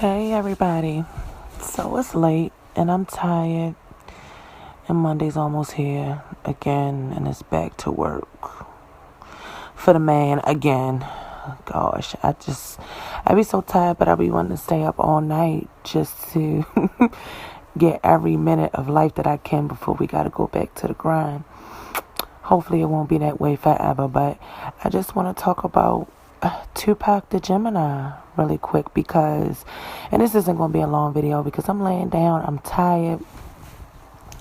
Hey everybody. So it's late and I'm tired and Monday's almost here again and it's back to work for the man again. Gosh, I be so tired, but I be wanting to stay up all night just to get every minute of life that I can before we gotta go back to the grind. Hopefully it won't be that way forever, but I just want to talk about Tupac the Gemini really quick and this isn't going to be a long video because I'm laying down, I'm tired,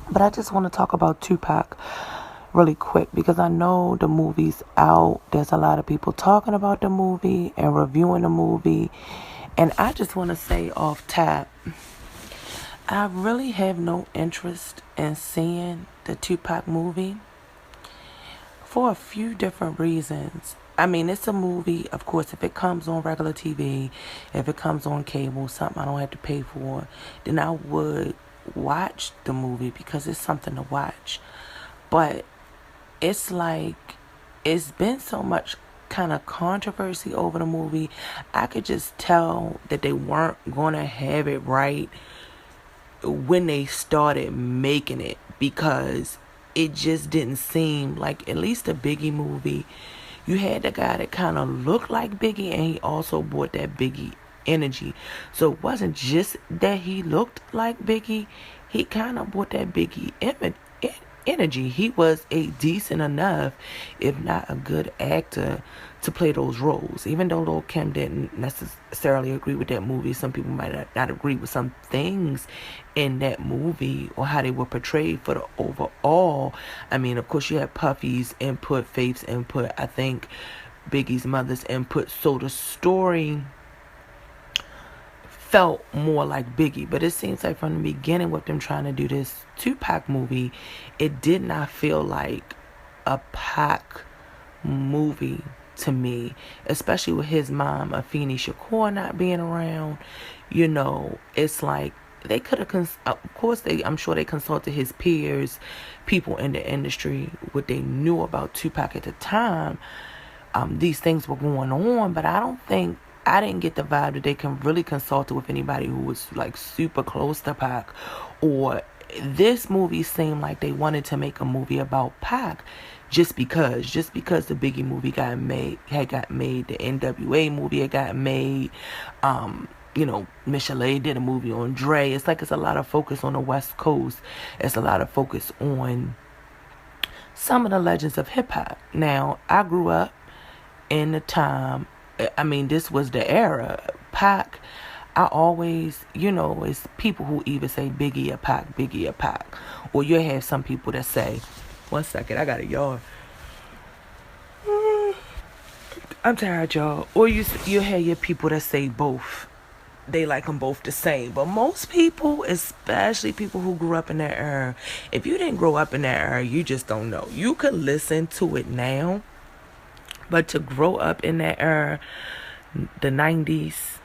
but I just want to talk about Tupac really quick because I know the movie's out. There's a lot of people talking about the movie and reviewing the movie, and I just want to say off top, I really have no interest in seeing the Tupac movie for a few different reasons. I mean, it's a movie, of course, if it comes on regular TV, if it comes on cable, something I don't have to pay for, then I would watch the movie because it's something to watch. But it's like, it's been so much kind of controversy over the movie. I could just tell that they weren't going to have it right when they started making it, because it just didn't seem like, at least the Biggie movie, you had the guy that kind of looked like Biggie and he also brought that Biggie energy. So it wasn't just that he looked like Biggie, he kind of brought that Biggie energy. He was a decent enough, if not a good actor, to play those roles. Even though Lil' Kim didn't necessarily agree with that movie, some people might not agree with some things in that movie or how they were portrayed for the overall. I mean, of course, you had Puffy's input, Faith's input, I think Biggie's mother's input. So the story felt more like Biggie, but it seems like from the beginning with them trying to do this Tupac movie, it did not feel like a Pac movie to me, especially with his mom, Afeni Shakur, not being around. You know, it's like they could have, of course, I'm sure they consulted his peers, people in the industry, what they knew about Tupac at the time. These things were going on, but I didn't get the vibe that they can really consult with anybody who was like super close to Pac. Or this movie seemed like they wanted to make a movie about Pac just because the Biggie movie got made, the NWA movie had got made. Michelet did a movie on Dre. It's like it's a lot of focus on the West Coast. It's a lot of focus on some of the legends of hip hop. Now, I grew up in the time, I mean, this was the era. Pac, I always, it's people who either say Biggie or Pac, Biggie or Pac. Or you have some people that say, one second, I got a yawn. I'm tired, y'all. Or you have your people that say both. They like them both the same. But most people, especially people who grew up in that era, if you didn't grow up in that era, you just don't know. You could listen to it now, but to grow up in that era, the 90s,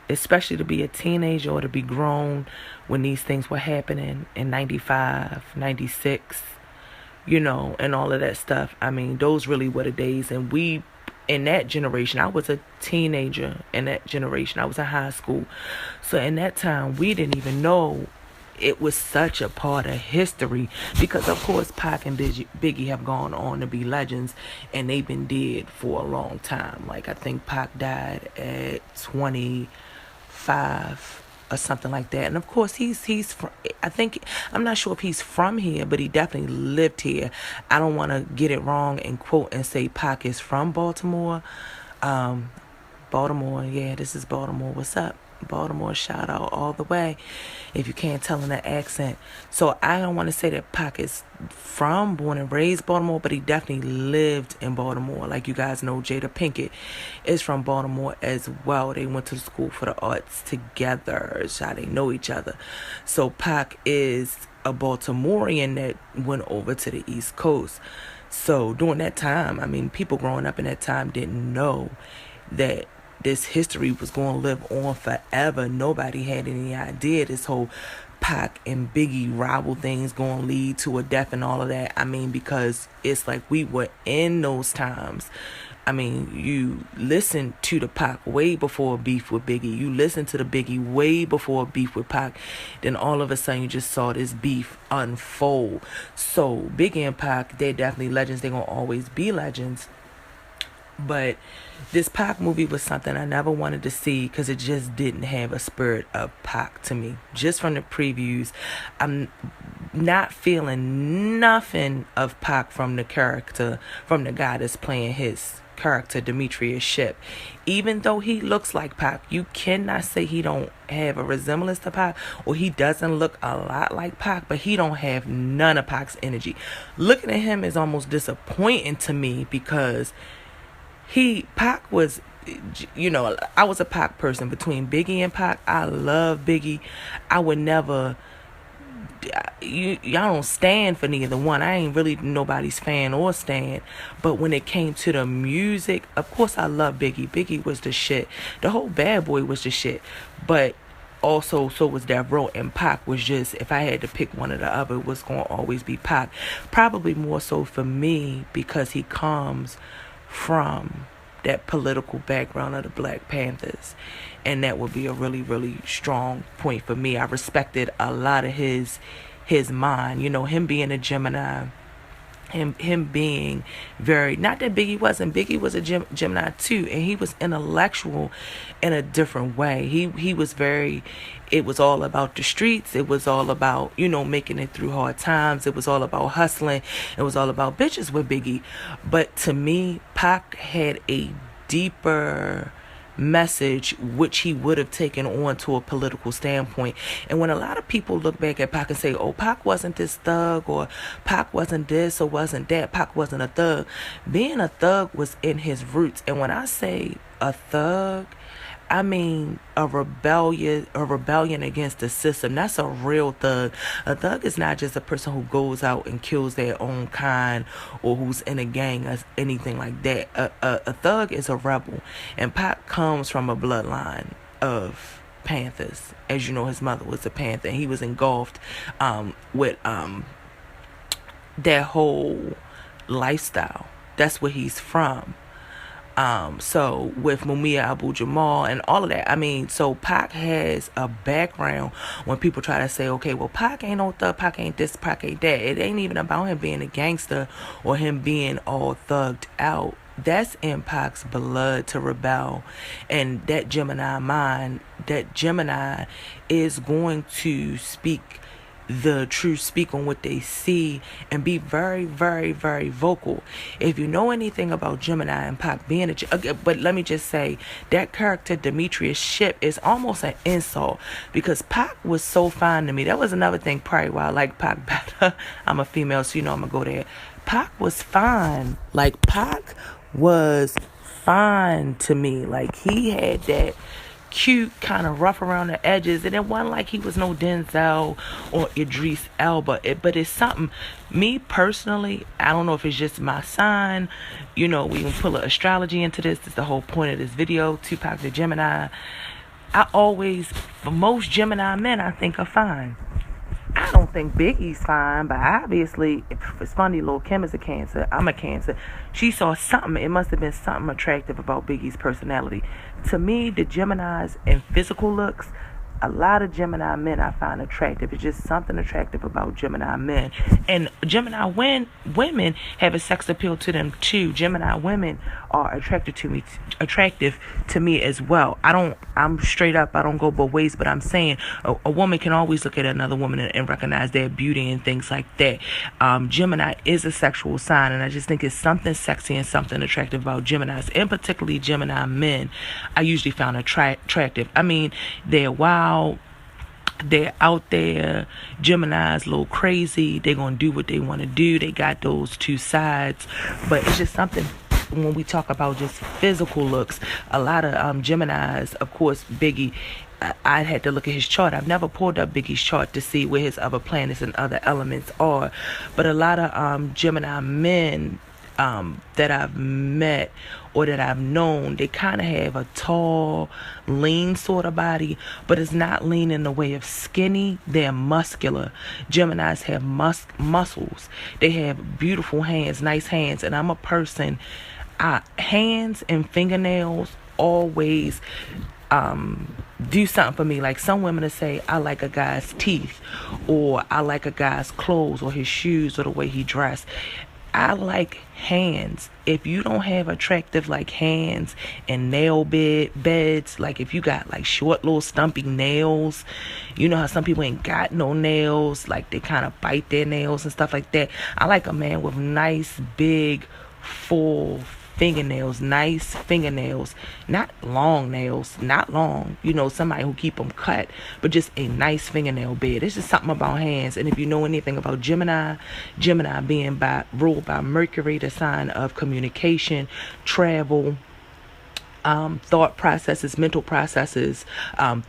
especially to be a teenager or to be grown when these things were happening in 95, 96, and all of that stuff. I mean, those really were the days. And we, in that generation, I was a teenager in that generation. I was in high school. So in that time, we didn't even know it was such a part of history, because of course Pac and Biggie have gone on to be legends, and they've been dead for a long time. Like, I think Pac died at 25 or something like that. And of course he's from, I'm not sure if he's from here, but he definitely lived here. I don't want to get it wrong and quote and say Pac is from Baltimore. Baltimore, yeah, this is Baltimore. What's up? Baltimore, shout out all the way, if you can't tell in the accent. So I don't want to say that Pac is born and raised Baltimore, but he definitely lived in Baltimore. Like, you guys know, Jada Pinkett is from Baltimore as well. They went to school for the arts together. It's how they know each other. So Pac is a Baltimorean that went over to the East Coast. So during that time, I mean, people growing up in that time didn't know that this history was going to live on forever. Nobody had any idea this whole Pac and Biggie rival things going to lead to a death and all of that. I mean, because it's like we were in those times I mean, you listen to the Pac way before beef with Biggie. You listen to the Biggie way before beef with Pac. Then all of a sudden you just saw this beef unfold. So Biggie and Pac, they're definitely legends. They're going to always be legends. But this Pac movie was something I never wanted to see because it just didn't have a spirit of Pac to me. Just from the previews, I'm not feeling nothing of Pac from the character, from the guy that's playing his character, Demetrius Shipp. Even though he looks like Pac, you cannot say he don't have a resemblance to Pac, or he doesn't look a lot like Pac, but he don't have none of Pac's energy. Looking at him is almost disappointing to me because Pac was, I was a Pac person. Between Biggie and Pac, I love Biggie. I would never, y'all don't stand for neither one. I ain't really nobody's fan or stand. But when it came to the music, of course I love Biggie. Biggie was the shit. The whole Bad Boy was the shit. But also, so was Death Row, and Pac was just, if I had to pick one or the other, it was going to always be Pac. Probably more so for me because he comes from that political background of the Black Panthers, and that would be a really, really strong point for me. I respected a lot of his mind, him being a Gemini, him being very, not that Biggie was a Gemini too, and he was intellectual in a different way. He was very, it was all about the streets. It was all about, making it through hard times. It was all about hustling. It was all about bitches with Biggie. But to me, Pac had a deeper message which he would have taken on to a political standpoint. And when a lot of people look back at Pac and say, oh, Pac wasn't this thug, or Pac wasn't this or wasn't that, Pac wasn't a thug, being a thug was in his roots. And when I say a thug, I mean a rebellion against the system. That's a real thug. A thug is not just a person who goes out and kills their own kind, or who's in a gang or anything like that. A thug is a rebel. And Pac comes from a bloodline of Panthers. As you know, his mother was a Panther, and he was engulfed with that whole lifestyle. That's where he's from. So with Mumia Abu-Jamal and all of that, I mean, so Pac has a background. When people try to say, okay, well, Pac ain't no thug, Pac ain't this, Pac ain't that, it ain't even about him being a gangster or him being all thugged out. That's in Pac's blood to rebel. And that Gemini mind, that Gemini is going to speak the truth, speak on what they see, and be very, very, very vocal. If you know anything about Gemini and Pac being but let me just say, that character Demetrius Shipp is almost an insult, because Pac was so fine to me. That was another thing probably why I like Pac better. I'm a female, so I'm gonna go there. Pac was fine. Like, Pac was fine to me. Like, he had that cute, kind of rough around the edges, and it wasn't like he was no Denzel or Idris Elba. But it's something, me personally, I don't know if it's just my sign, we can pull an astrology into this. It's the whole point of this video. Tupac the Gemini. For most Gemini men, I think are fine. I don't think Biggie's fine, but obviously, if it's funny, Lil' Kim is a Cancer. I'm a Cancer. She saw something. It must have been something attractive about Biggie's personality. To me, the Geminis in physical looks, a lot of Gemini men I find attractive. It's just something attractive about Gemini men. And Gemini women have a sex appeal to them too. Gemini women are attractive to me as well. I'm straight up, I don't go both ways, but I'm saying a woman can always look at another woman and recognize their beauty and things like that. Gemini is a sexual sign, and I just think it's something sexy and something attractive about Geminis, and particularly Gemini men. I usually found attractive. I mean, they're wild, they're out there. Gemini's a little crazy. They're gonna do what they want to do. They got those two sides, but it's just something. When we talk about just physical looks, a lot of Geminis, of course, Biggie, I had to look at his chart. I've never pulled up Biggie's chart to see where his other planets and other elements are, but a lot of Gemini men that I've met or that I've known, they kind of have a tall, lean sort of body, but it's not lean in the way of skinny. They're muscular. Geminis have muscles. They have beautiful hands, nice hands, and I'm a person, Hands and fingernails always do something for me. Like some women will say, I like a guy's teeth, or I like a guy's clothes, or his shoes, or the way he dressed. I like hands. If you don't have attractive like hands and beds, like if you got like short little stumpy nails, you know how some people ain't got no nails, like they kind of bite their nails and stuff like that. I like a man with nice big full nice fingernails, not long nails, not long, somebody who keep them cut, but just a nice fingernail bed. It's just something about hands. And if you know anything about Gemini being ruled by Mercury, the sign of communication, travel, thought processes, mental processes,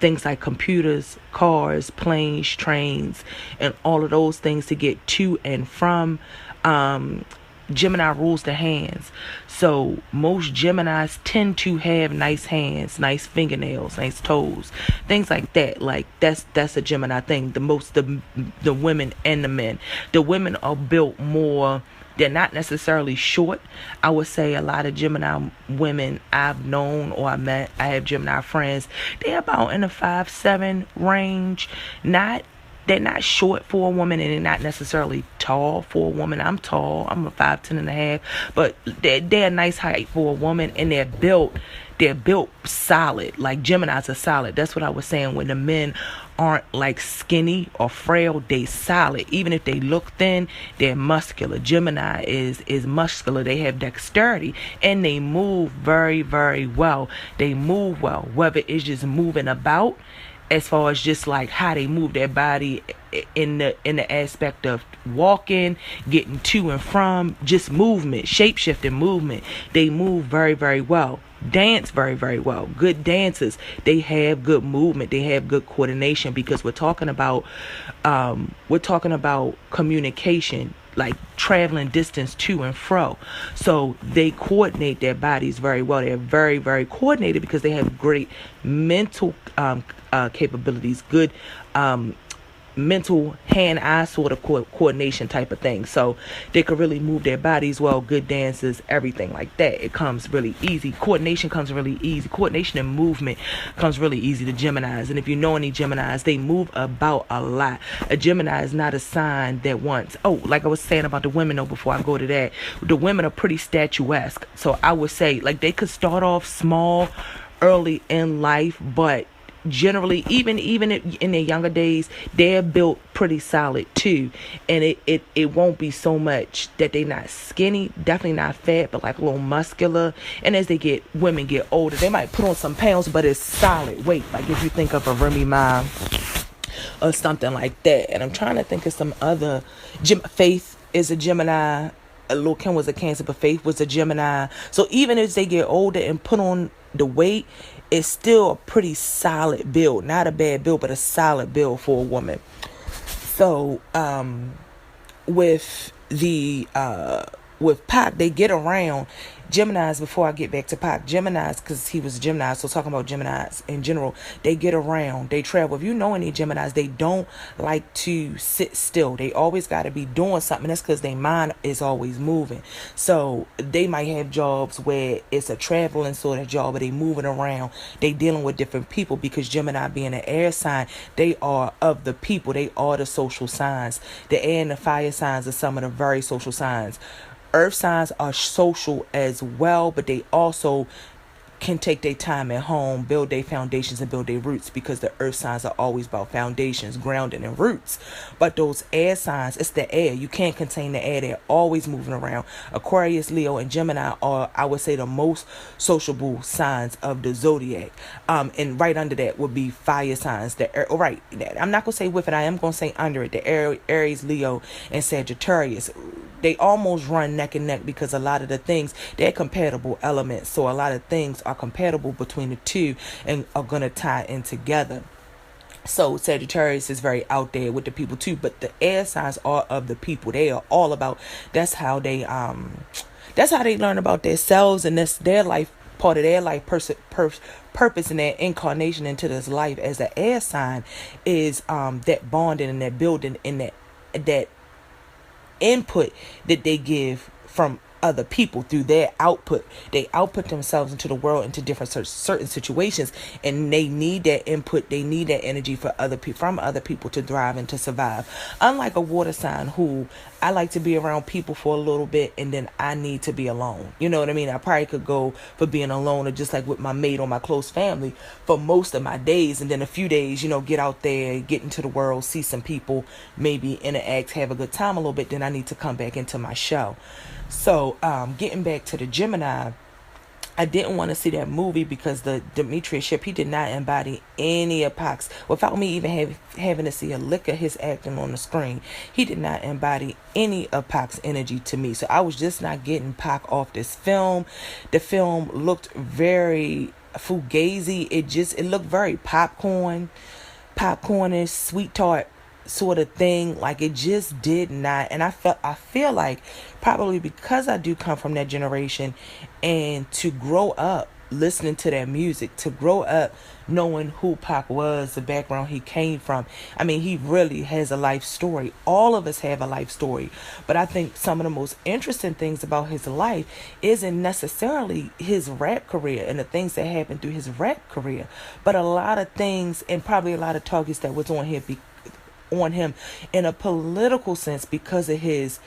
things like computers, cars, planes, trains, and all of those things to get to and from. Gemini rules the hands. So most Geminis tend to have nice hands, nice fingernails, nice toes, things like that. Like that's a Gemini thing. The women and the men. The women are built more. They're not necessarily short. I would say a lot of Gemini women I've known or I met, I have Gemini friends, they're about in the 5'7" range. They're not short for a woman, and they're not necessarily tall for a woman. I'm tall. I'm a 5'10" and a half. But they're a nice height for a woman, and they're built solid. Like Geminis are solid. That's what I was saying. When the men aren't like skinny or frail, they solid. Even if they look thin, they're muscular. Gemini is muscular. They have dexterity, and they move very, very well. They move well, whether it's just moving about, as far as just like how they move their body in the aspect of walking, getting to and from, just movement, shape-shifting movement. They move very, very well. Dance very, very well. Good dancers. They have good movement. They have good coordination, because we're talking about communication, like traveling distance to and fro. So they coordinate their bodies very well. They're very, very coordinated because they have great mental capabilities, good mental hand-eye sort of coordination type of thing. So they could really move their bodies well, good dancers, everything like that. It comes really easy. Coordination comes really easy. Coordination and movement comes really easy to Geminis. And if you know any Geminis, they move about a lot. A Gemini is not a sign that wants, like I was saying about the women though, before I go to that, the women are pretty statuesque. So I would say like they could start off small early in life, but generally, even in their younger days, they're built pretty solid too. And it won't be so much that they're not skinny, definitely not fat, but like a little muscular. And as women get older, they might put on some pounds, but it's solid weight. Like if you think of a Remy Ma or something like that. And I'm trying to think of some other. Faith is a Gemini. Lil' Kim was a Cancer, but Faith was a Gemini. So even as they get older and put on the weight, it's still a pretty solid build. Not a bad build, but a solid build for a woman. So with Pac, they get around. Geminis, before I get back to Pac, Geminis, because he was a Gemini, so talking about Geminis in general, they get around, they travel. If you know any Geminis, they don't like to sit still. They always got to be doing something. That's because their mind is always moving. So they might have jobs where it's a traveling sort of job, but they moving around. They dealing with different people, because Gemini being an air sign, they are of the people. They are the social signs. The air and the fire signs are some of the very social signs. Earth signs are social as well, but they also can take their time at home, build their foundations and build their roots, because the earth signs are always about foundations, grounding, and roots. But those air signs, it's the air. You can't contain the air. They're always moving around. Aquarius, Leo, and Gemini are, I would say, the most sociable signs of the zodiac. And right under that would be fire signs. Right. I'm not going to say with it. I am going to say under it. The Aries, Leo, and Sagittarius. They almost run neck and neck, because a lot of the things, they're compatible elements. So a lot of things are compatible between the two and are going to tie in together. So Sagittarius is very out there with the people too, but the air signs are of the people. They are all about, that's how they learn about themselves, and that's their life, part of their life purpose and their incarnation into this life as an air sign is that bonding and that building and that input that they give from other people through their output. They output themselves into the world, into different certain situations, and they need that input. They need that energy for other people, from other people, to thrive and to survive. Unlike a water sign, who I like to be around people for a little bit and then I need to be alone. You know what I mean? I probably could go for being alone, or just like with my mate or my close family, for most of my days, and then a few days, get out there, get into the world, see some people, maybe interact, have a good time a little bit. Then I need to come back into my show. So getting back to the Gemini, I didn't want to see that movie because the Demetrius Ship, he did not embody any of Pac's, without me even having to see a lick of his acting on the screen. He did not embody any of Pac's energy to me. So I was just not getting Pac off this film. The film looked very fugazi. It looked very popcornish, sweet tart sort of thing. Like, it just did not. And I feel like, probably because I do come from that generation, and to grow up listening to that music, to grow up knowing who Pac was, the background he came from. I mean, he really has a life story. All of us have a life story. But I think some of the most interesting things about his life isn't necessarily his rap career and the things that happened through his rap career, but a lot of things, and probably a lot of targets that was on him in a political sense, because of his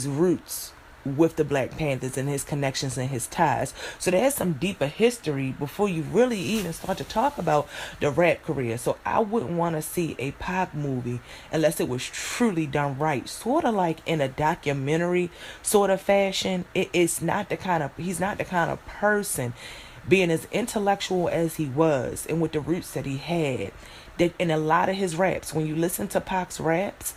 roots with the Black Panthers and his connections and his ties. So there's some deeper history before you really even start to talk about the rap career. So I wouldn't want to see a Pac movie unless it was truly done right, sort of like in a documentary sort of fashion. He's not the kind of person, being as intellectual as he was and with the roots that he had, that in a lot of his raps, when you listen to Pac's raps,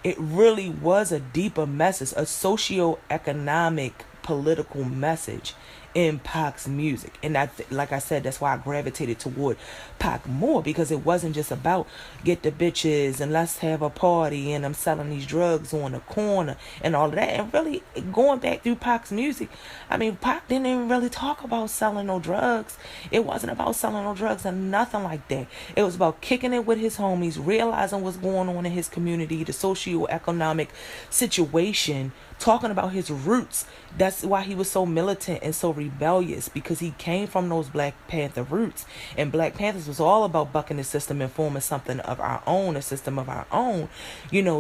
it really was a deeper message, a socio-economic, political message in Pac's music. And like I said, that's why I gravitated toward Pac more, because it wasn't just about get the bitches and let's have a party and I'm selling these drugs on the corner and all of that. And really, going back through Pac's music, I mean, Pac didn't even really talk about selling no drugs. It wasn't about selling no drugs and nothing like that. It was about kicking it with his homies, realizing what's going on in his community, the socio-economic situation, talking about his roots. That's why he was so militant and so rebellious, because he came from those Black Panther roots. And Black Panthers was all about bucking the system and forming something of our own, a system of our own.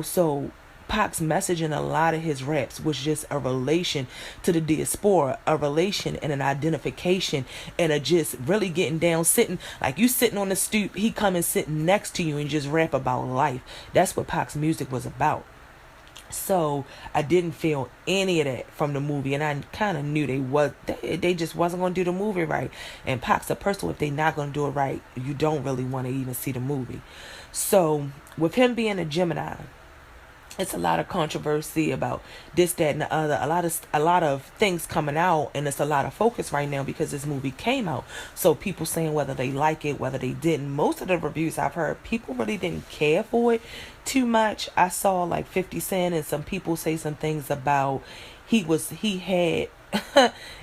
So Pac's message in a lot of his raps was just a relation to the diaspora, a relation and an identification, and a just really getting down, sitting like you sitting on the stoop, he come and sitting next to you and just rap about life. That's what Pac's music was about. So I didn't feel any of that from the movie, and I kind of knew they just wasn't going to do the movie right. And Pac's a person, if they not going to do it right, you don't really want to even see the movie. So with him being a Gemini, it's a lot of controversy about this, that, and the other. A lot of things coming out, and it's a lot of focus right now because this movie came out. So people saying whether they like it, whether they didn't. Most of the reviews I've heard, people really didn't care for it too much. I saw like 50 Cent and some people say some things about he had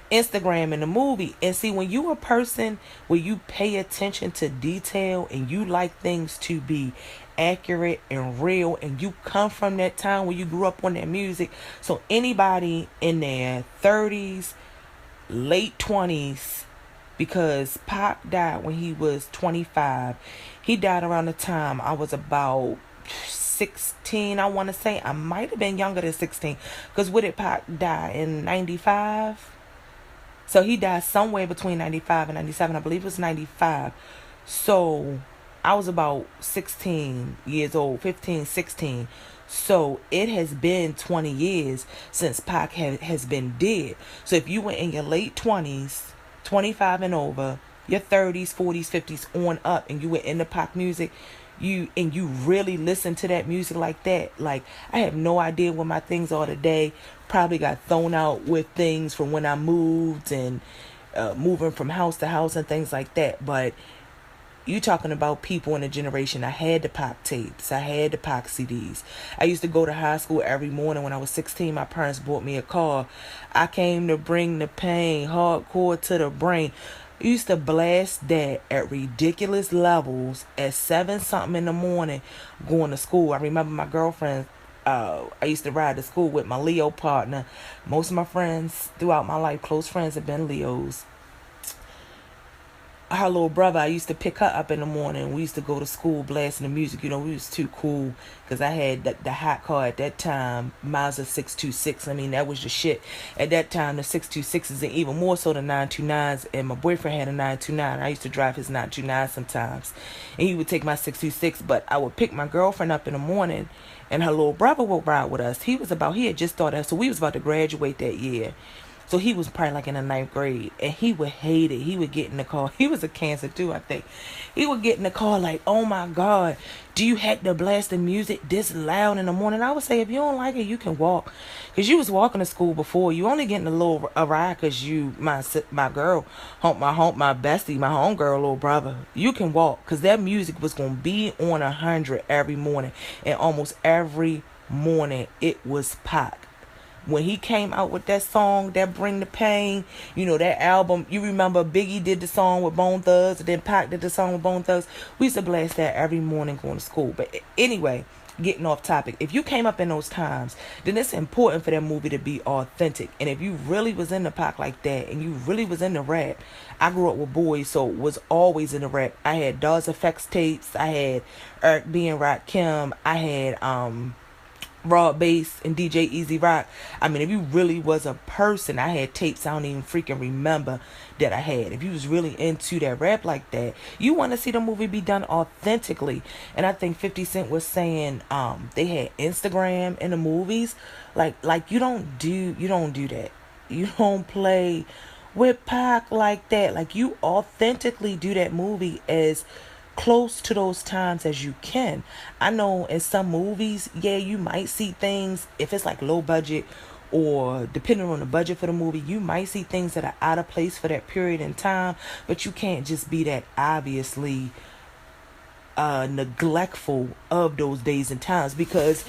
Instagram in the movie. And see, when you a person where you pay attention to detail and you like things to be accurate and real, and you come from that time where you grew up on that music, so anybody in their 30s, late 20s, because Pac died when he was 25. He died around the time I was about 16, I want to say. I might have been younger than 16, because what did Pac die in 95? So he died somewhere between 95 and 97. I believe it was 95. So I was about 16 years old, 15, 16. So it has been 20 years since Pac has been dead. So if you were in your late 20s, 25 and over, your 30s, 40s, 50s on up, and you were into Pac music, you really listen to that music like that. Like, I have no idea where my things are today. Probably got thrown out with things from when I moved and moving from house to house and things like that. But you talking about people in a generation. I had the Pac tapes. I had the Pac CDs. I used to go to high school every morning when I was 16. My parents bought me a car. I came to bring the pain, hardcore to the brain. I used to blast that at ridiculous levels at 7 something in the morning going to school. I remember my girlfriend I used to ride to school with my Leo partner. Most of my friends throughout my life, close friends, have been Leos. Her little brother, I used to pick her up in the morning. We used to go to school blasting the music. We was too cool because I had the hot car at that time, Mazda 626. I mean, that was the shit. At that time, the 626s and even more so the 929s. And my boyfriend had a 929. I used to drive his 929 sometimes. And he would take my 626, but I would pick my girlfriend up in the morning and her little brother would ride with us. He had just started, so we was about to graduate that year. So he was probably like in the 9th grade. And he would hate it. He would get in the car. He was a Cancer too, I think. He would get in the car like, oh my God, do you have to blast the music this loud in the morning? I would say, if you don't like it, you can walk. Because you was walking to school before. You only getting a ride because you, my girl, my bestie, my homegirl, little brother. You can walk. Because that music was going to be on 100 every morning. And almost every morning it was Pac. When he came out with that song, that Bring the Pain, that album, you remember Biggie did the song with Bone Thugs, and then Pac did the song with Bone Thugs. We used to blast that every morning going to school. But anyway, getting off topic, if you came up in those times, then it's important for that movie to be authentic. And if you really was in the Pac like that, and you really was in the rap, I grew up with boys, so was always in the rap. I had Dawes Effects tapes, I had Eric B. and Rakim, I had Raw Bass and DJ Easy Rock. I mean, if you really was a person, I had tapes I don't even freaking remember that I had. If you was really into that rap like that, you want to see the movie be done authentically. And I think 50 Cent was saying they had Instagram in the movies. Like you don't do that. You don't play with Pac like that. Like, you authentically do that movie as close to those times as you can. I know in some movies, yeah, you might see things, if it's like low budget or depending on the budget for the movie, you might see things that are out of place for that period in time, but you can't just be that obviously neglectful of those days and times, because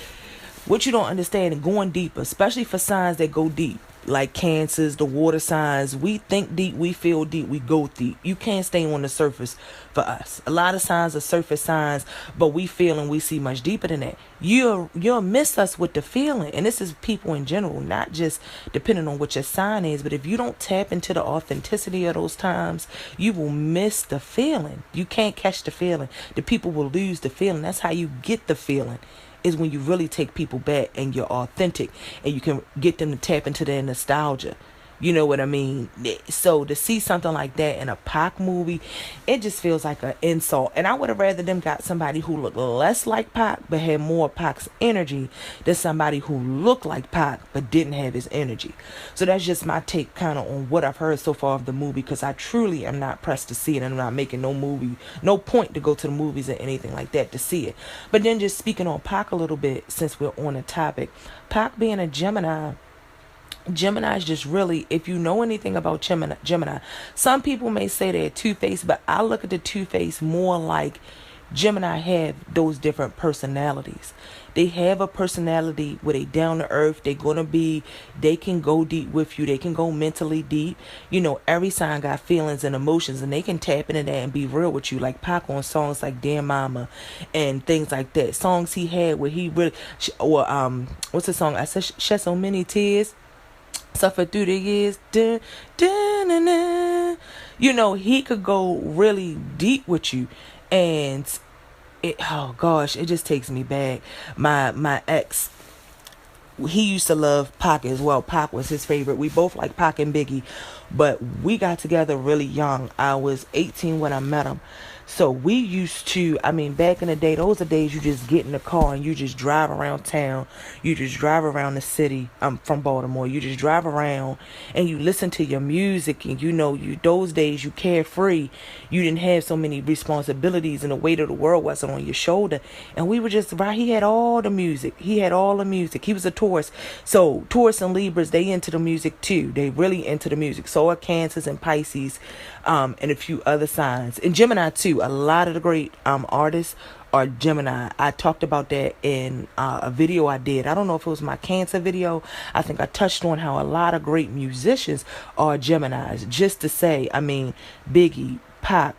what you don't understand, and going deeper, especially for signs that go deep, like cancers, the water signs, we think deep, we feel deep, we go deep. You can't stay on the surface for us. A lot of signs are surface signs, but we feel and we see much deeper than that. You'll miss us with the feeling, and this is people in general, not just depending on what your sign is, but if you don't tap into the authenticity of those times, you will miss the feeling. You can't catch the feeling. The people will lose the feeling. That's how you get the feeling, is when you really take people back and you're authentic and you can get them to tap into their nostalgia. You know what I mean? So to see something like that in a Pac movie, it just feels like an insult. And I would have rather them got somebody who looked less like Pac but had more Pac's energy than somebody who looked like Pac but didn't have his energy. So that's just my take kind of on what I've heard so far of the movie, because I truly am not pressed to see it, and I'm not making no point to go to the movies or anything like that to see it. But then just speaking on Pac a little bit, since we're on the topic, Pac being a Gemini is just really, if you know anything about Gemini, some people may say they're two-faced, but I look at the two-faced more like Gemini have those different personalities. They have a personality where they down to earth. They can go deep with you. They can go mentally deep. Every sign got feelings and emotions, and they can tap into that and be real with you. Like Pac on songs like Dear Mama and things like that. Songs he had where he really, or what's the song? I said shed so many tears, suffered through the years. Dun, dun, dun, dun. He could go really deep with you, and it just takes me back. My ex, he used to love Pac as well. Pac was his favorite. We both like Pac and Biggie, but we got together really young. I was 18 when I met him. So we used to, back in the day, those are days you just get in the car and you just drive around town. You just drive around the city. I'm from Baltimore. You just drive around and you listen to your music, and those days you carefree. You didn't have so many responsibilities, and the weight of the world wasn't on your shoulder. And we were just right. He had all the music. He was a Taurus. So Taurus and Libras, they into the music too. They really into the music. So are Cancers and Pisces, and a few other signs. And Gemini too. A lot of the great artists are Gemini. I talked about that in a video I did. I don't know if it was my Cancer video. I think I touched on how a lot of great musicians are Geminis. Just to say, Biggie, Pac,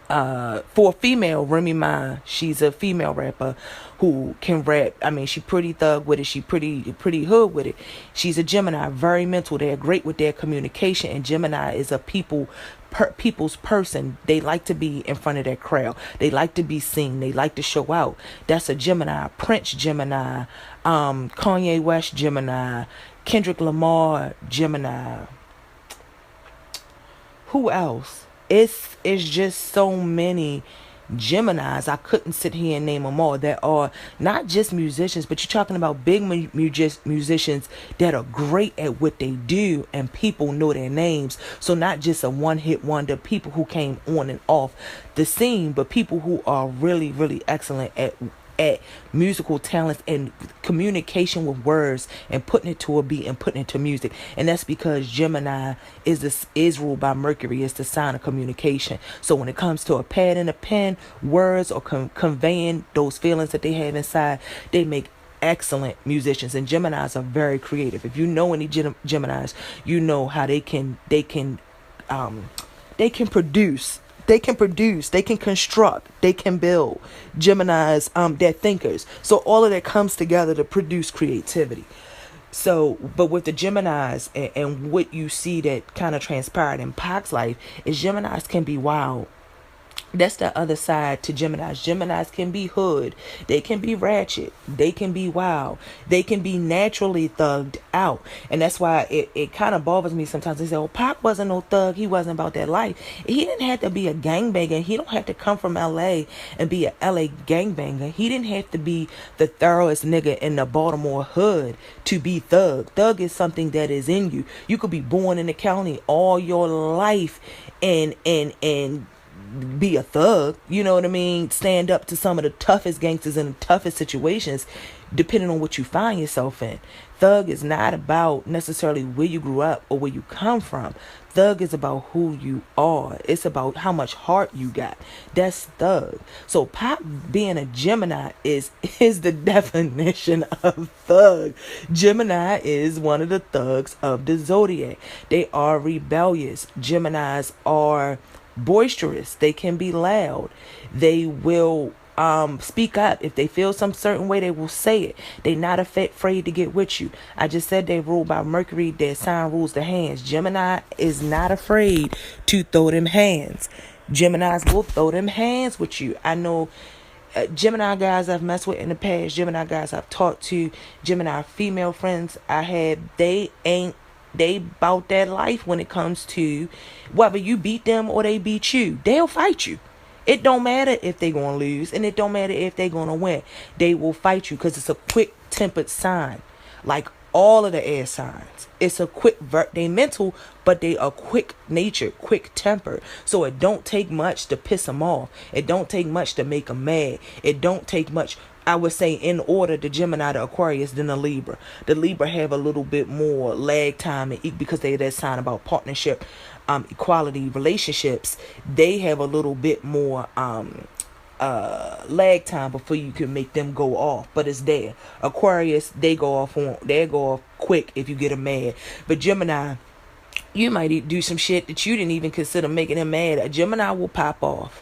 For a female, Remy Ma, she's a female rapper who can rap. I mean, she pretty thug with it. She pretty hood with it. She's a Gemini, very mental. They're great with their communication, and Gemini is a people's person. They like to be in front of their crowd. They like to be seen. They like to show out. That's a Gemini. Prince Gemini, Kanye West Gemini, Kendrick Lamar Gemini. Who else? It's just so many Geminis. I couldn't sit here and name them all. That are not just musicians, but you're talking about big musicians that are great at what they do, and people know their names. So not just a one-hit wonder, people who came on and off the scene, but people who are really, really excellent at musical talents and communication with words and putting it to a beat and putting it to music. And that's because Gemini is ruled by Mercury. It's the sign of communication. So when it comes to a pad and a pen, words, or conveying those feelings that they have inside, they make excellent musicians. And Geminis are very creative. If you know any Geminis, you know how they can produce. They can produce, they can construct, they can build. Geminis, they're thinkers. So all of that comes together to produce creativity. So, but with the Geminis and what you see that kind of transpired in Pac's life is Geminis can be wild. That's the other side to Geminis. Geminis can be hood. They can be ratchet. They can be wild. They can be naturally thugged out. And that's why it kind of bothers me sometimes. They say, oh, Pac wasn't no thug. He wasn't about that life. He didn't have to be a gangbanger. He don't have to come from L.A. and be a L.A. gangbanger. He didn't have to be the thoroughest nigga in the Baltimore hood to be thug. Thug is something that is in you. You could be born in the county all your life and be a thug, you know what I mean? Stand up to some of the toughest gangsters in the toughest situations, depending on what you find yourself in. Thug is not about necessarily where you grew up or where you come from. Thug is about who you are. It's about how much heart you got. That's thug. So Pop being a Gemini is the definition of thug. Gemini is one of the thugs of the zodiac. They are rebellious. Geminis are boisterous. They can be loud. They will speak up. If they feel some certain way, they will say it. They're not afraid to get with you. I just said they ruled by Mercury. Their sign rules the hands. Gemini is not afraid to throw them hands. Geminis will throw them hands with you. I know Gemini guys I've messed with in the past, Gemini guys I've talked to, Gemini female friends I had, they bout that life when it comes to whether you beat them or they beat you. They'll fight you. It don't matter if they gonna lose, and it don't matter if they gonna win. They will fight you because it's a quick-tempered sign, like all of the air signs. It's a they mental, but they are quick-natured, quick-tempered. So it don't take much to piss them off. It don't take much to make them mad. It don't take much. I would say in order, the Gemini, the Aquarius, then the Libra. The Libra have a little bit more lag time because they're that sign about partnership, equality, relationships. They have a little bit more lag time before you can make them go off, but it's there. Aquarius, they go off quick if you get them mad. But Gemini, you might do some shit that you didn't even consider making them mad. A Gemini will pop off.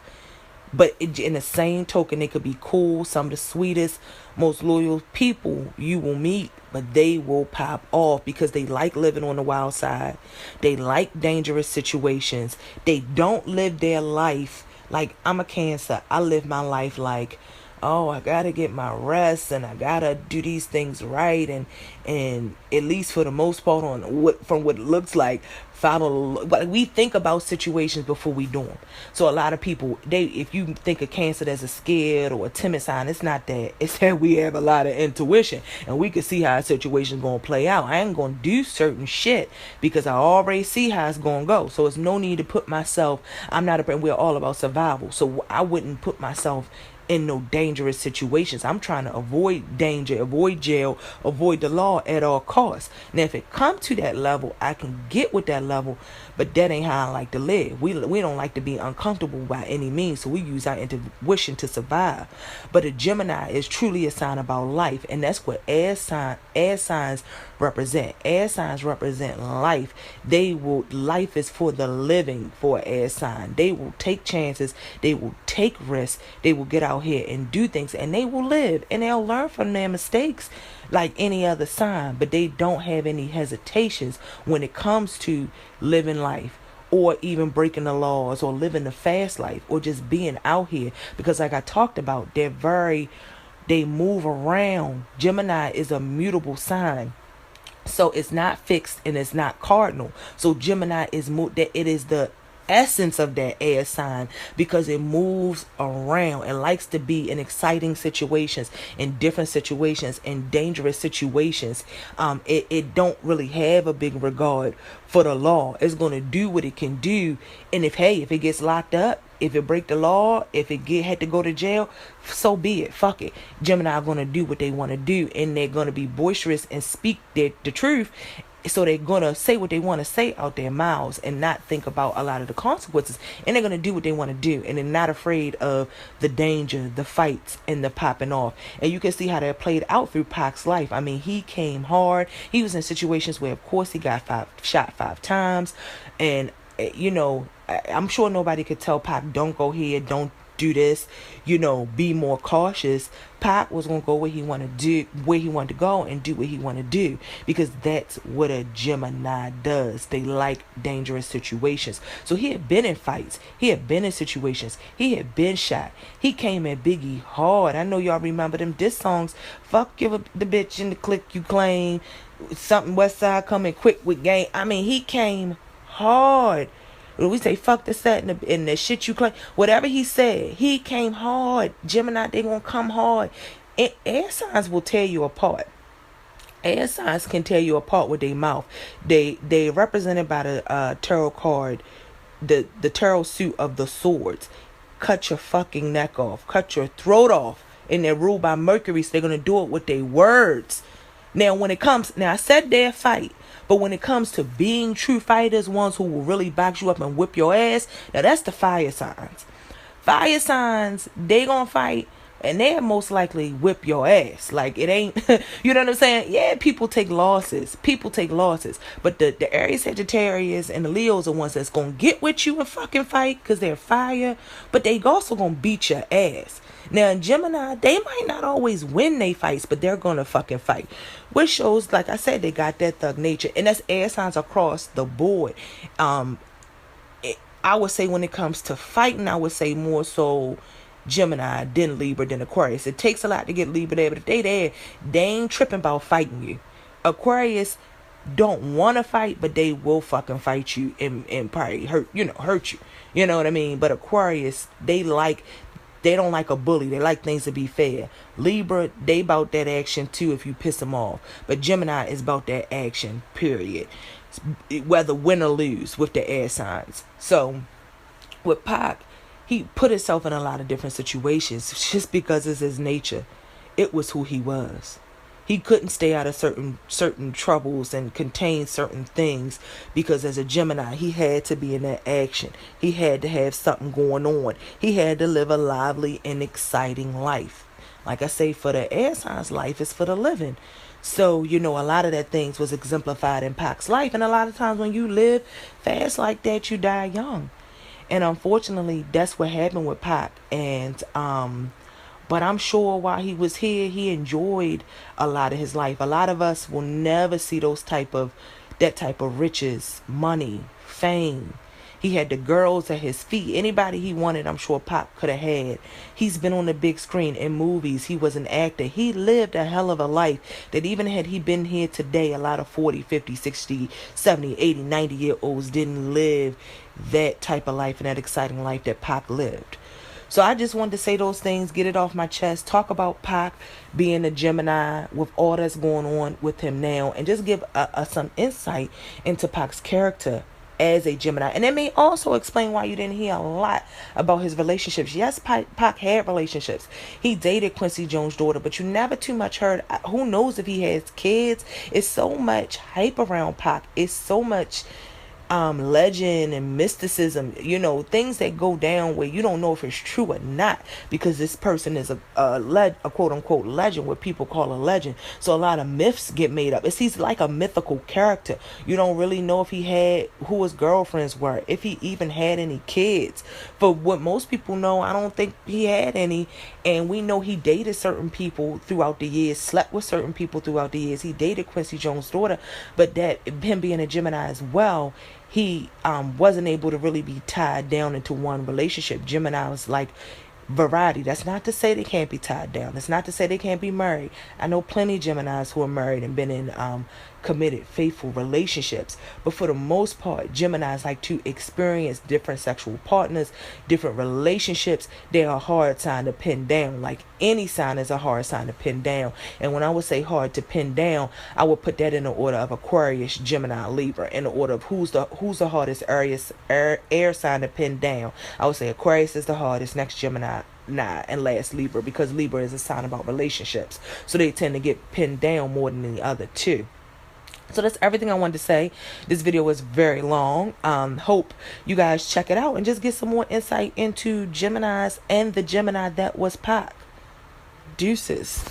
But in the same token, they could be cool, some of the sweetest, most loyal people you will meet, but they will pop off because they like living on the wild side. They like dangerous situations. They don't live their life like, I'm a Cancer. I live my life like, oh, I gotta get my rest and I gotta do these things right, and at least for the most part, from what it looks like, but we think about situations before we do them. So a lot of people, if you think of Cancer as a scared or a timid sign, it's not that. It's that we have a lot of intuition and we can see how a situation's gonna play out. I ain't gonna do certain shit because I already see how it's gonna go. So it's no need to put myself. We're all about survival. So I wouldn't put myself in no dangerous situations. I'm trying to avoid danger, avoid jail, avoid the law at all costs. Now, if it come to that level, I can get with that level, but that ain't how I like to live. We don't like to be uncomfortable by any means, so we use our intuition to survive. But a Gemini is truly a sign about life, and that's what air signs represent. Air signs represent life. Life is for the living for an air sign. They will take chances, they will take risks, they will get out here and do things, and they will live, and they'll learn from their mistakes like any other sign. But they don't have any hesitations when it comes to living life, or even breaking the laws, or living the fast life, or just being out here. Because like I talked about, they move around. Gemini is a mutable sign, so it's not fixed and it's not cardinal. So Gemini is that it is the essence of that air sign, because it moves around and likes to be in exciting situations, in different situations, in dangerous situations. It don't really have a big regard for the law. It's going to do what it can do, and if it gets locked up, if it break the law, if it had to go to jail, so be it. Fuck it. Gemini are going to do what they want to do, and they're going to be boisterous and speak the truth. So they're going to say what they want to say out their mouths and not think about a lot of the consequences. And they're going to do what they want to do. And they're not afraid of the danger, the fights, and the popping off. And you can see how that played out through Pac's life. I mean, he came hard. He was in situations where, of course, he got shot 5 times. And, I'm sure nobody could tell Pac, don't go here, don't do this, be more cautious. Pac was gonna go where he wanted to go, and do what he wanted to do, because that's what a Gemini does. They like dangerous situations. So he had been in fights, he had been in situations, he had been shot. He came at Biggie hard. I know y'all remember them diss songs. Fuck you, the bitch in the clique you claim, something West Side coming quick with game. I mean, he came hard. When we say fuck the set and the shit you claim, whatever he said, he came hard. Gemini, they gonna come hard. And air signs will tear you apart. Air signs can tear you apart with their mouth. They represented by the tarot card, the tarot suit of the swords. Cut your fucking neck off, cut your throat off, and they're ruled by Mercury, so they're gonna do it with their words. Now I said they'll fight, but when it comes to being true fighters, ones who will really box you up and whip your ass, now that's the fire signs. Fire signs, they gonna fight, and they'll most likely whip your ass. Like, it ain't, you know what I'm saying? Yeah, people take losses. But the Aries, Sagittarius, and the Leos are ones that's gonna get with you and fucking fight, because they're fire, but they also gonna beat your ass. Now, in Gemini, they might not always win they fights, but they're going to fucking fight. Which shows, like I said, they got that thug nature. And that's air signs across the board. I would say when it comes to fighting, I would say more so Gemini, then Libra, then Aquarius. It takes a lot to get Libra there, but if they there, they ain't tripping about fighting you. Aquarius don't want to fight, but they will fucking fight you and probably hurt you. You know what I mean? But Aquarius, they don't like a bully. They like things to be fair. Libra, they about that action too if you piss them off. But Gemini is about that action, period. Whether win or lose with the air signs. So, with Pac, he put himself in a lot of different situations just because it's his nature. It was who he was. He couldn't stay out of certain troubles and contain certain things, because as a Gemini, he had to be in that action. He had to have something going on. He had to live a lively and exciting life. Like I say, for the air signs, life is for the living. So, a lot of that things was exemplified in Pac's life. And a lot of times when you live fast like that, you die young. And unfortunately, that's what happened with Pac. And, but I'm sure while he was here, he enjoyed a lot of his life. A lot of us will never see that type of riches, money, fame. He had the girls at his feet. Anybody he wanted, I'm sure Pac could have had. He's been on the big screen in movies. He was an actor. He lived a hell of a life that even had he been here today, a lot of 40, 50, 60, 70, 80, 90-year-olds didn't live that type of life and that exciting life that Pac lived. So I just wanted to say those things, get it off my chest, talk about Pac being a Gemini with all that's going on with him now, and just give some insight into Pac's character as a Gemini. And it may also explain why you didn't hear a lot about his relationships. Yes, Pac had relationships. He dated Quincy Jones' daughter, but you never too much heard. Who knows if he has kids? It's so much hype around Pac. It's so much legend and mysticism, things that go down where you don't know if it's true or not, because this person is a quote unquote legend, what people call a legend. So a lot of myths get made up. He's like a mythical character. You don't really know if he had, who his girlfriends were, if he even had any kids. For what most people know, I don't think he had any. And we know he dated certain people throughout the years, slept with certain people throughout the years. He dated Quincy Jones' daughter, but that him being a Gemini as well, he wasn't able to really be tied down into one relationship. Gemini was like variety. That's not to say they can't be tied down. That's not to say they can't be married. I know plenty of Geminis who are married and been in committed, faithful relationships. But for the most part, Geminis like to experience different sexual partners, different relationships. They are a hard sign to pin down. Like any sign is a hard sign to pin down. And when I would say hard to pin down, I would put that in the order of Aquarius, Gemini, Libra, in the order of who's the hardest air sign to pin down. I would say Aquarius is the hardest, next Gemini, and last Libra, because Libra is a sign about relationships. So they tend to get pinned down more than the other two. So that's everything I wanted to say. This video was very long. Hope you guys check it out and just get some more insight into Geminis and the Gemini that was Pac. Deuces.